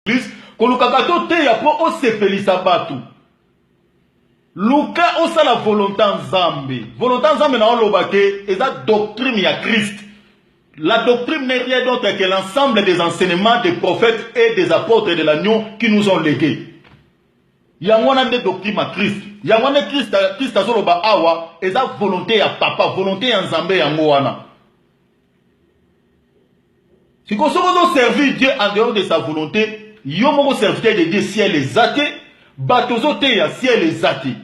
Christ, kolukakato te ya po osepelisa batu. Luka osa la volonté nzambe. Volonté nzambe na olobake eza doctrine ya Christ. La doctrine n'est rien d'autre que l'ensemble des enseignements des prophètes et des apôtres de l'agneau qui nous ont légués. Yangwana de doctrine à Christ. Yangwana Christ azoloba awa eza volonté ya papa, volonté ya nzambe yango wana. Si vous servir Dieu en dehors de sa volonté, yo moko serviteur de Dieu ciel les athées, batozote ya ciel les athées.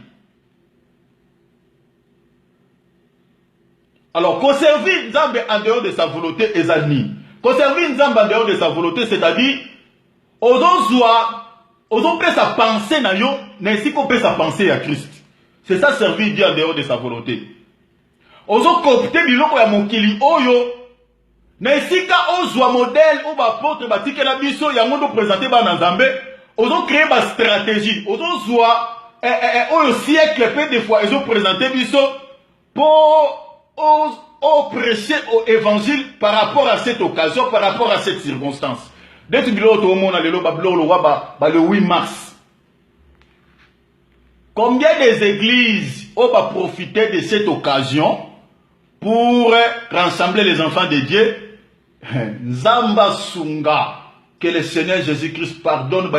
Alors, conserver Nzambe en dehors de sa volonté est ani. Conserver Nzambe en dehors de sa volonté, c'est-à-dire, ozo peut sa pensée na yo, ainsi qu'on peut sa pensée à Christ. C'est ça servir Dieu en dehors de sa volonté. Ozo copter biloko ya mokili oyo, ainsi ka ozwa modèle ou ba porte ba tikela biso ya ngondo présenter ba na Nzambe, ozo créer ba stratégie, ozo zwa oyo siècle peu des fois ils ont présenté biso pour au prêcher au évangile par rapport à cette occasion, par rapport à cette circonstance. Dès que le 8 mars, combien des églises ont profité de cette occasion pour rassembler les enfants de Dieu? Nzamba Sunga, que le Seigneur Jésus-Christ pardonne,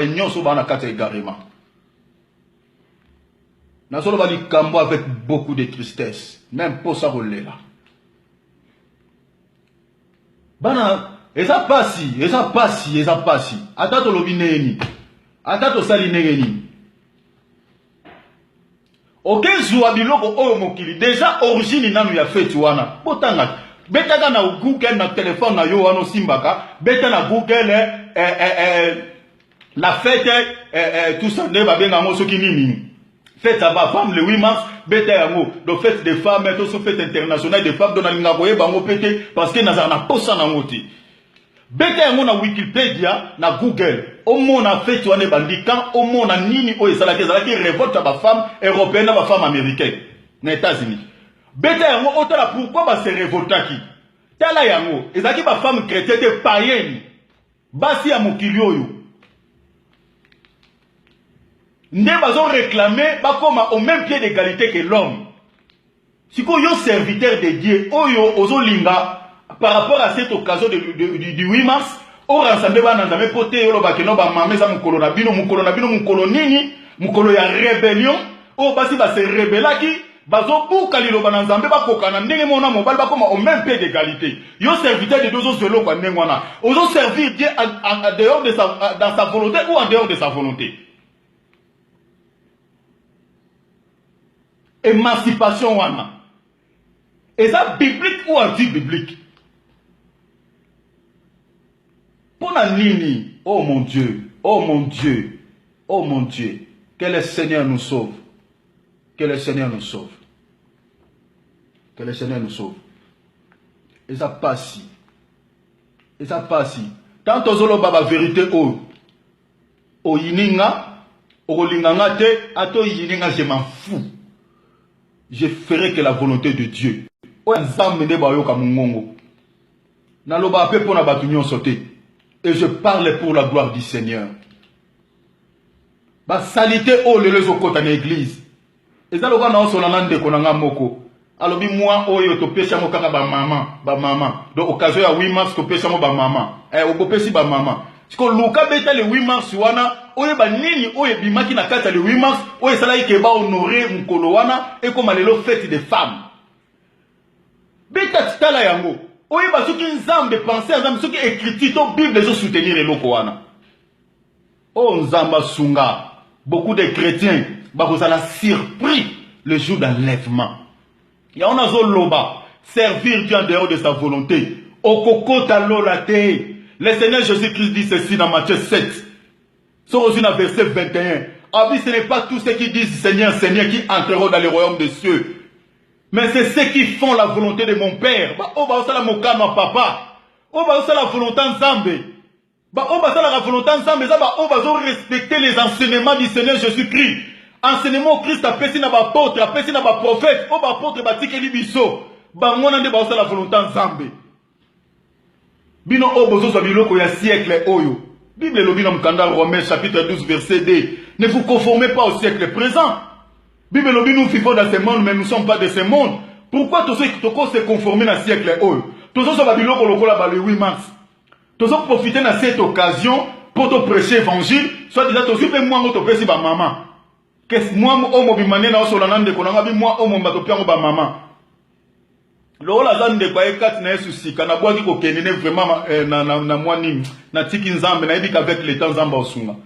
nous allons aller cambo avec beaucoup de tristesse. Même pour ça, là. Bana, eza pasi. Atato lobineni. Atato salineni. Ok, zouabiloko oyo mokili. Déjà, origine nanu ya fête wana. Botanga. Beta na Google na téléphone na yo wano simbaka. Beta na Google la fête tout ça ne va bien en soki nini. Fête à ma femme le 8 mars, bête yango. Donc fête des femmes, mais aussi fête internationale des femmes, dont on a voyé bango pété parce que n'a pas ça na moti. Bête yango na Wikipédia, na Google. Au monde a fait tu en es bandit quand au monde a nini o ezala qui révolte à ma femme européenne, à ma femme américaine, aux États-Unis. Bête yango autant pourquoi ba se révolta qui? Tala yango, ezaki ba femme chrétienne païenne. Basi ya mokili oyo. Nous avons réclamé au même pied d'égalité que l'homme. Si vous êtes serviteur de Dieu, par rapport à cette occasion du 8 mars, on rassemble les poté, rébellion, au même pied d'égalité. Yo serviteur de Dieu, on servir Dieu en dehors de dans sa volonté ou en dehors de sa volonté. Émancipation wana. Et ça biblique ou anti-biblique? Pour la nini, oh mon Dieu, oh mon Dieu, oh mon Dieu, que le Seigneur nous sauve. Que le Seigneur nous sauve. Que le Seigneur nous sauve. Et ça passe. Et ça passe. Tant aux baba vérité o yininga, o linganga te, ato yininga je m'en fous. Je ferai que la volonté de Dieu. Et je parle pour la gloire du Seigneur. Ba salité o le lezo kota na église. Ezaloka na osolanda konanga moko. Alobi moi oyo to pesa mo kaka ba mama. Donc occasion ya 8 mars ko pesa mo ba mama. O pesi ba mama. Siko luka beta le 8 mars wana oye ba nini oye bimaki na kata le 8 mars oye sala ke ba honorer mukolo wana et comme lelo fête des femmes. Beta tala yango. Oye ba soki nzambe penser nzambe soki écriture to Bible zo soutenir eloko wana. Oh nzamba sunga. Beaucoup de chrétiens ba kozala surpris le jour d'enlèvement. Ya on a zo loba servir Dieu en dehors de sa volonté. Okokota lola te. Le Seigneur Jésus-Christ dit ceci dans Matthieu 7. Sur aussi dans verset 21. Ah oui, ce n'est pas tous ceux qui disent Seigneur, Seigneur qui entreront dans le royaume des cieux. Mais c'est ceux qui font la volonté de mon Père. Oh, bah, ça la mokama papa. Oh, bah, ça la volonté ensemble. Bah, oh, bah, ça la volonté ensemble. Oh, bah, respecter les enseignements du Seigneur Jésus-Christ. Enseignement Christ a pété na ba apôtre, a pété na ba prophète. Oh, bah, apôtre, bah, tikeli biso. Bah, moi, n'ande, bah, ça la volonté ensemble. Bino obozo za biloko ya siècle oyo. Bible lobi na mkanda Romains chapitre 12 verset 2. Ne vous conformez pas au siècle présent. Bible lobi nous vivons dans ce monde mais nous ne sommes pas de ce monde. Pourquoi tous ceux qui se conformer dans le siècle haut? Tous ceux qui ont biloko lokola ba le 8 mars. Tous ceux qui profiter de cette occasion pour te prêcher l'évangile, soit déjà tous ceux qui moi te prêcher ba maman. Qu'est-ce moi homo bimane na solana ndeko na bi moi homo mbato piango ba maman. Lola zande kwa ekati na souci kana bwaki ko kenene vraiment na mwani na tiki nzambe na ebika avec le temps nzamba osunga.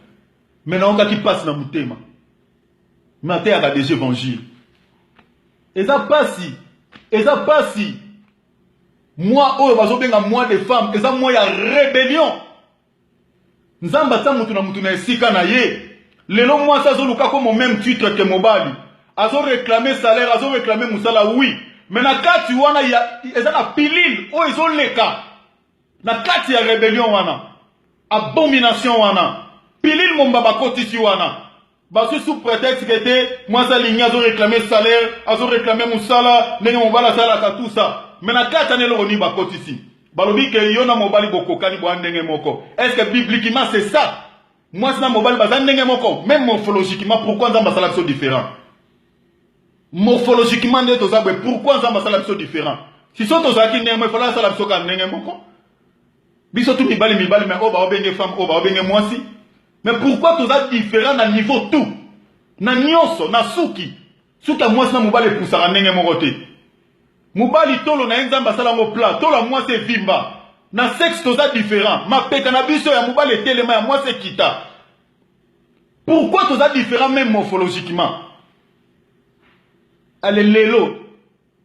Maintenant on qui passe na mutema. Maté à des évangiles. Et ça passe. Moi oh bazobenga moi des femmes, et ça moi ya rébellion. Nzamba ta mutu na esika na ye. Lelo moi ça zoluka comme au même titre que Mobali. Azo réclamer salaire, azo réclamer musala oui. Mais na kati wana ya eza na pilile o izo leka. Na kati ya rébellion wana. Abomination wana. Pilile momba bakotisi wana. Parce sous prétexte que était moi ça ligne azo réclamer salaire, azo réclamer musala, ndenge mobala sala ka tout ça. Mais na kati anelo oni bakotisi. Balobi ke yona mobali bokokani bo ndenge moko. Est-ce que bibliquement c'est ça? Moi c'est na mobali bazan ndenge moko, même morphologiquement pourquoi nzamba sala sont différents? Morphologiquement, pourquoi ça m'a sont différents? Si sont aux acquis, il faut la salle soka n'engemoko. Biso tout mibali, mais oh, bah, ben femme, oh, bah, ben moi si. Mais pourquoi tous ça différents dans niveau tout? Na nyonso, na suki. Suka moi na mobali poussara n'engemokote. Mobali tolo na nzamba sala mo plat, tolo moi c'est vimba. Na sexe tous ça différents. Ma pekanabiso ya mobali telema ya moi c'est kita. Pourquoi tous ça différents même morphologiquement? Allez lelo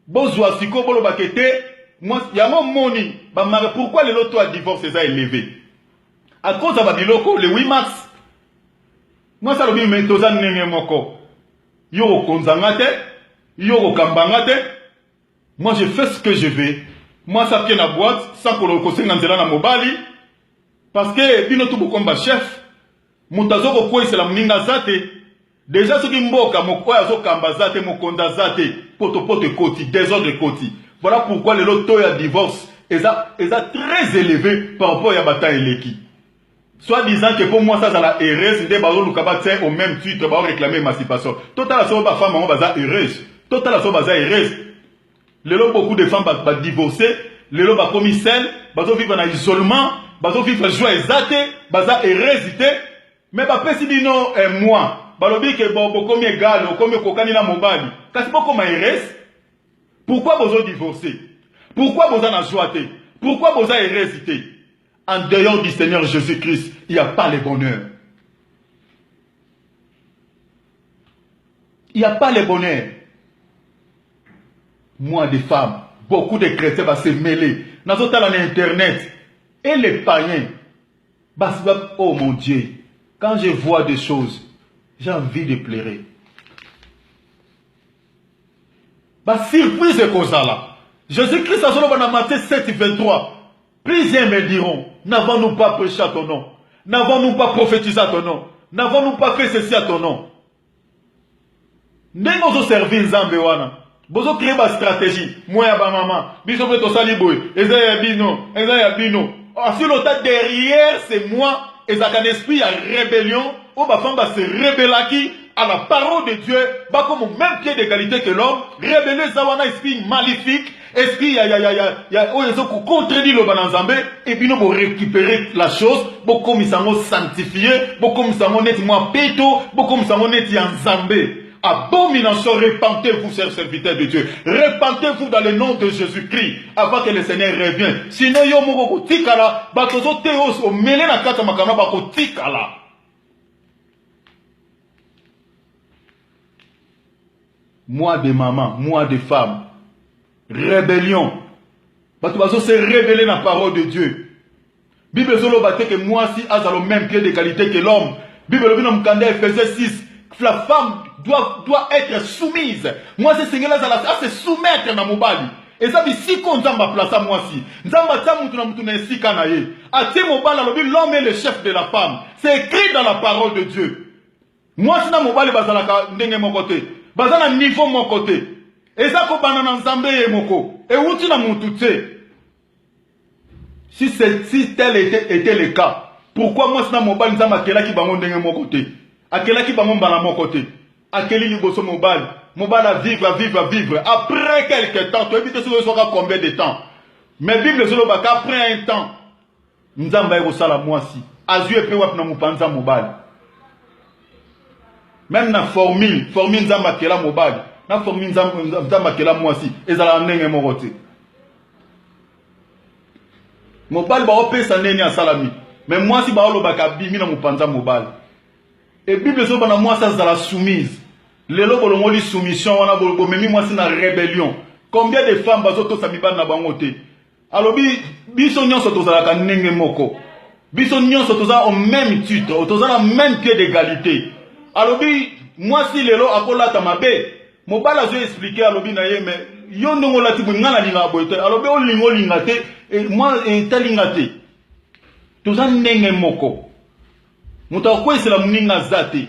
bozwa siko bolo bakete moi ya mon moni ba mari pourquoi lelo toi divorce est élevé à cause de biloko le 8 mars moi ça lobi metoza nenge moko yo konzanga te yo kambanga te moi je fais ce que je veux moi ça vient na boîte sans ko kosenga nzela na mobali parce que bino tout bokomba chef mutazo ko kwesela muninga zate. Déjà, ce qui mboka, moko yazo kambazate, mokondazate, poto koti, désordre koti. Voilà pourquoi le loto ya divorce est très élevé par rapport à bataille leki. Soit disant que pour moi ça la heureuse, des bazo lukabate au même titre, bazo réclamer émancipation. Total la soba femme on baza heureuse. Total la soba baza heureuse. Le lot beaucoup de femmes ba divorcer, le lot ba commis seul, bazo vivre dans isolement, bazo vivre joie exate, baza heureusité, mais ba pesi dino moi. Balobi ke bon comme égal, comme kokani na mobali. Kasi boko ma heureuse. Pourquoi vous avez divorcé? Pourquoi vous avez joie? Pourquoi vous avez hésité? En dehors du Seigneur Jésus-Christ, il n'y a pas le bonheur. Il n'y a pas le bonheur. Moi, des femmes, beaucoup de chrétiens vont se mêler. Dans Internet, et les païens, oh mon Dieu, quand je vois des choses, j'ai envie de pleurer. Surprise comme ça là. Jésus-Christ a dit dans Matthieu 7, 23. Plusieurs me diront, n'avons-nous pas prêché à ton nom? N'avons-nous pas prophétisé à ton nom? N'avons-nous pas fait ceci à ton nom? Nous avons servi Nzambe wana. Nous avons créé une stratégie. Moi, ma maman, biso fait au saliboy. Ezaya bino, ezaya bino. Si l'autre derrière, c'est moi. Et ça un esprit à rébellion. Où ma femme va se rébeller à la parole de Dieu. Bah comme au même pied d'égalité que l'homme. Rébeller zawana esprit maléfique. Esprit où ils ont contredit le bananzambe. Et puis nous pour récupérer la chose. Pour comme ils sont sanctifiés. Pour comme ils sont nettement péto. Pour comme ils sont nettement zambé. Abomination, repentez-vous, chers serviteurs de Dieu. Repentez-vous dans le nom de Jésus-Christ avant que le Seigneur revienne. Sinon, yo moko tikala, batozo teos o mele na kata makana bako tikala. Moi des mamans, moi des femmes, rébellion. Batozo se révéler dans la parole de Dieu. Bible zolo bate que moi si az au même pied d'égalité que l'homme. Bible bino mkanda Ephésiens 6. La femme doit être soumise. Moi, c'est Seigneur à se soumettre dans mon bali. Et ça dit si qu'on ma place à moi si. Nzamba tamu na mutuna si kanaye. Ati mon bali l'homme est le chef de la femme. C'est écrit dans la parole de Dieu. Moi, si na mon bali bazala ndenge mon côté. Bazala niveau mon côté. Et ça ko banana nzambe ye moko. Et outi na mutute. Si tel était le cas, Pourquoi moi c'est mobile nzamba akela ki bango ndenge moko te. Akela ki bango mbala moko te. Akeli liboso mobile. Mobile à vivre. Après quelques temps, tu évites ce sera combien de temps. Mais Bible zolo baka après un temps. Nzamba eko sala mwasi. Azu epe wap na mupanza mobile. Même na formule nzamba kela mobile. Na formule nzamba kela mwasi. Ezala ndenge moko te. Mobile ba opesa neni ya salami. Mais mwasi ba olobaka bimi na mupanza mobile. Et Bible zolo bana mwasi azala soumise. Lelo bolongoli soumission wana bomemi mwasi na rébellion. Combien de femmes bazoto samibana na bango te. Alors biso nyonso tozalaka ndenge moko. Biso nyonso toza au même titre, toza na même pied d'égalité. Alors mwasi lelo akolata mabe. Mobala zo expliquer alobi na ye mais yo ndongo lati ngana linga boyete. Alors olingo linga te et moi talinga te. Toza ndenge moko. Muta kwesela muninga zate.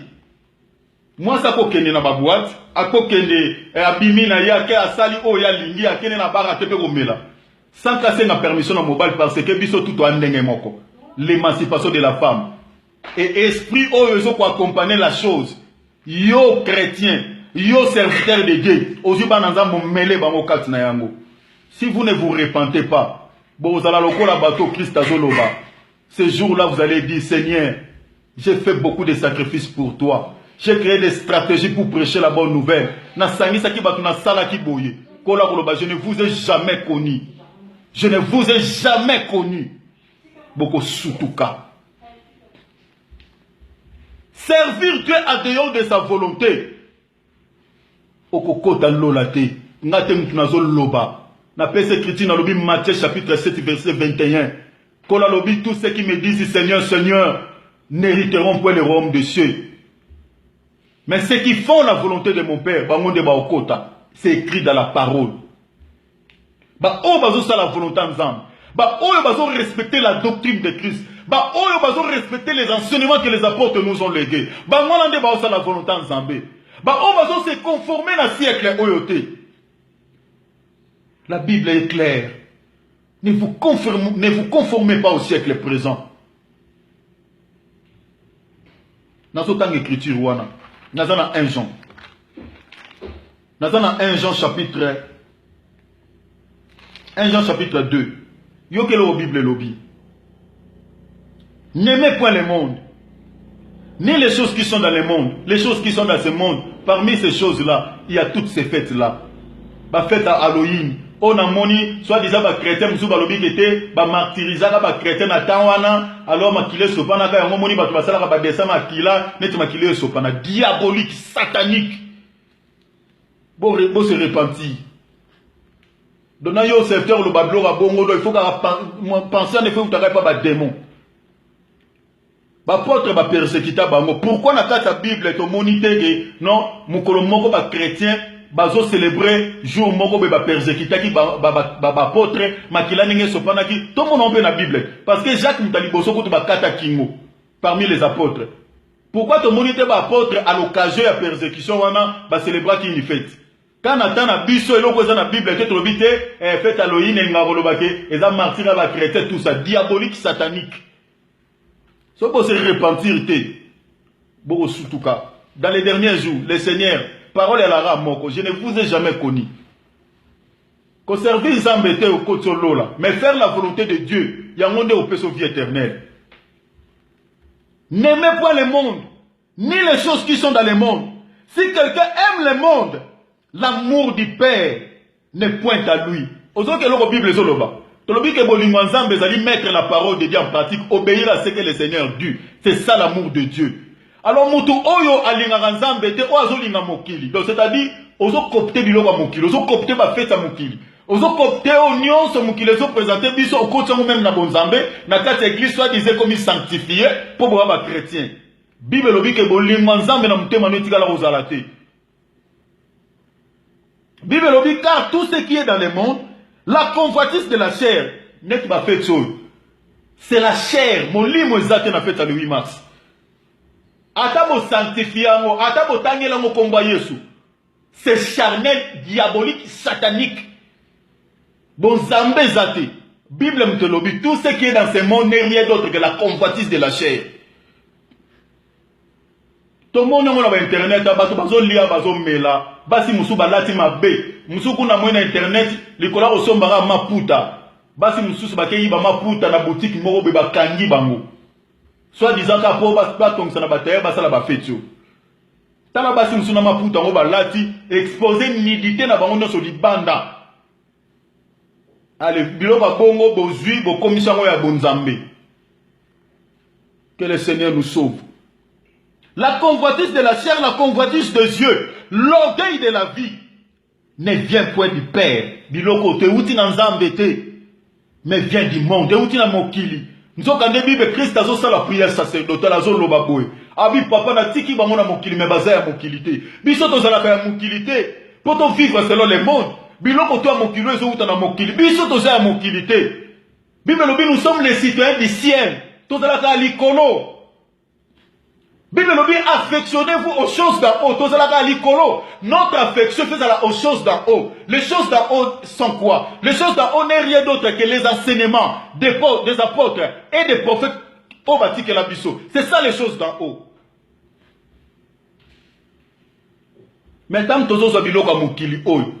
Moi ça kokende na baboite, akokende abimi na yake asali o ya lingi akene na bara tepe komela. Sans casser la permission na mobile parce que biso tout en ndenge moko. L'émancipation de la femme. Et esprit o yozo ko accompagner la chose. Yo chrétien, yo serviteur de Dieu, ozuba nanza mo mele bango kati na yango. Si vous ne vous repentez pas, vous allez lokola bateau Christ azoloba. Ce jour-là vous allez dire Seigneur, j'ai fait beaucoup de sacrifices pour toi. J'ai créé des stratégies pour prêcher la bonne nouvelle. Na sangisa ki batu na sala ki boye. Kola koloba, je ne vous ai jamais connu. Je ne vous ai jamais connu. Beaucoup soutouka. Servir Dieu à dehors de sa volonté. Okoko dans l'olate. Ngate mtunazo loba. Na pese écriture dans le Matthieu chapitre 7 verset 21. Kola lobi tous ceux qui me disent Seigneur, Seigneur, n'hériteront point le royaume des cieux. Mais ceux qui font la volonté de mon Père, c'est écrit dans la parole. La volonté de respecter la doctrine de Christ. Respecter les enseignements que les apôtres nous ont légués. La volonté de Zambé. Se conformer à siècle oyote. La Bible est claire. Ne vous conformez pas au siècle présent. Dans ce temps d'écriture, nous avons 1 Jean. Nous avons 1 Jean chapitre 2. Yo que la Bible lobby. N'aimez point le monde, ni les choses qui sont dans le monde, les choses qui sont dans ce monde. Parmi ces choses-là, il y a toutes ces fêtes-là. La fête à Halloween. On a moni, soit disant les chrétiens, nous sommes qui étaient martyrisés, les chrétiens à Tawana, alors makile sopana, quand on moni, bah tu vas savoir bah descendre makila, net makile sopana, diabolique, satanique. Bon se repentir. Donnant au secteur le badlo à bongo, il faut qu'on pense en effet où tu n'aurais pas bah démon. Bah porte bah persécuta bango. Pourquoi n'a pas ta Bible est au monité non, mon colombo bah chrétien. Bazo célébrer jour moko be ba persécuter ki ba apôtre makila ninge sopana ki tout mon nom na Bible parce que Jacques Mutaliboso ko ba kata kingo parmi les apôtres. Pourquoi to monite ba apôtre à l'occasion de la persécution wana ba célébrer ki une fête. Quand Nathan a biso eloko za na Bible que to bité fête Halloween et ngabolobake eza martyr ba chrétien tout ça diabolique satanique. So pour se repentir té boko sutuka dans les derniers jours le Seigneur parole à la ramoko, je ne vous ai jamais connu. Conserver les embêtés au côté de l'eau, mais faire la volonté de Dieu, il y a un monde au péché vie éternelle. N'aimez pas le monde, ni les choses qui sont dans le monde. Si quelqu'un aime le monde, l'amour du Père ne pointe à lui. Osons que la Bible est là. Tolobi que Bolinganzambe allait mettre la parole de Dieu en pratique, obéir à ce que le Seigneur dit. C'est ça l'amour de Dieu. Alors, mutu oyo alingaka nzambe te o azolinga mokili. Donc, c'est-à-dire, ozo copter biloko ya mokili, ozo copter ba fête ya mokili. Ozo copter o nyonso mokili ozo présenter biso au côté même na bonzambe, na kati église soit disait comme sanctifié pour boba ba chrétien. Bible lobi ke bolinga nzambe na mutema no tikala kozala te. Bible lobi car tout ce qui est dans le monde, la convoitise de la chair, n'est pas fait chose. C'est la chair, mon limo ezate na fête le 8 mars. Atabo sanctifiamo, atabo tangela mo komba Yesu. C'est charnel, diabolique, satanique. Bon zambé zate. Bible me te lobby, tout ce qui est dans ce monde n'est rien d'autre que la convoitise de la chair. Tout le monde a internet, bazo lia, bazo mela, basi musu balati mabe, musu kuna mwena internet, likola osombara maputa, basi musu bakei ba maputa na boutique moko be bakangi bango. Soit disant ka po batong sana bataya basala ba fetio. Tala basi musu na maputa ngo balati, exposer nudité na bango nyonso libanda. Allez, biloko bongo bozui bo commission ya bonzambe. Que le Seigneur nous sauve. La convoitise de la chair, la convoitise des yeux, l'orgueil de la vie ne vient point du Père. Biloko te uti na nzambe te, mais vient du monde. Te uti na mokili. Nous avons quand Bible Christ azo sala prière sacerdotale azo loba boy. Abi papa na tiki bango na mokili mais baza ya mokilité. Biso to zala ya mokilité. Pour to vivre selon le monde. Biloko to mokilo ezo uta na mokili. Biso to za ya mokilité. Bible lobi nous sommes les citoyens du ciel. To zala ka likolo. Bible nous dit affectionnez-vous aux choses d'en haut. Notre affection fait aux choses d'en haut. Les choses d'en haut sont quoi? Les choses d'en haut n'est rien d'autre que les enseignements des apôtres et des prophètes au bâti que la biseau. C'est ça les choses d'en haut. Maintenant, tous les gens qui mukili oyo.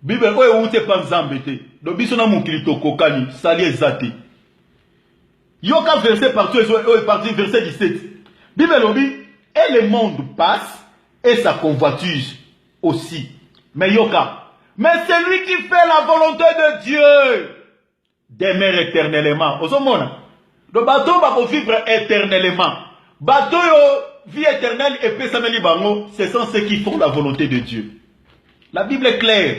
Bible oyo ute pa nzambete. Do biso na mukili to kokani sali ezati. Yoka verset partout, verset 17. Bible dit, et le monde passe, et sa convoitise aussi. Mais Yoka, mais celui qui fait la volonté de Dieu demeure éternellement. Le bateau va vivre éternellement. Bateau vie éternelle et paix sameli bango, ce sont ceux qui font la volonté de Dieu. La Bible est claire.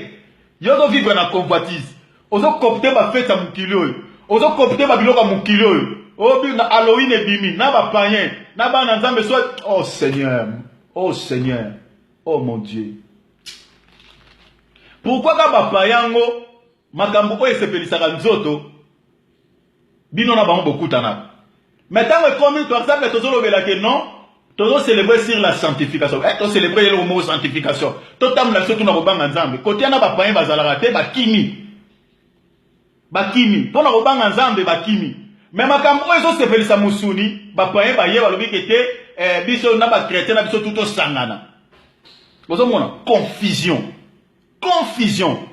Yoka vivre dans la convoitise. Ozo copter ma fête à mukilio. Ozo copter ma biloko mukilio. Obi na Halloween et bimi, na ba païen, na ba nanzambe soit. Oh Seigneur, oh Seigneur, oh mon Dieu. Pourquoi ka ba payango makambo ko esepelisaka nzoto bino na bango beaucoup tana. Maintenant comme par exemple tozolo belake non, tozo célébrer sur la sanctification. To célébrer le mot sanctification. To tamla surtout na kobanga nzambe. Côté na ba païen bazalaka te bakimi. Bakimi, to na kobanga nzambe bakimi. Mais makambo ezo sepelisa musuni bapaye baye balobi kete biso na ba chrétien na biso tout sangana. Bozo mona confusion. Confusion.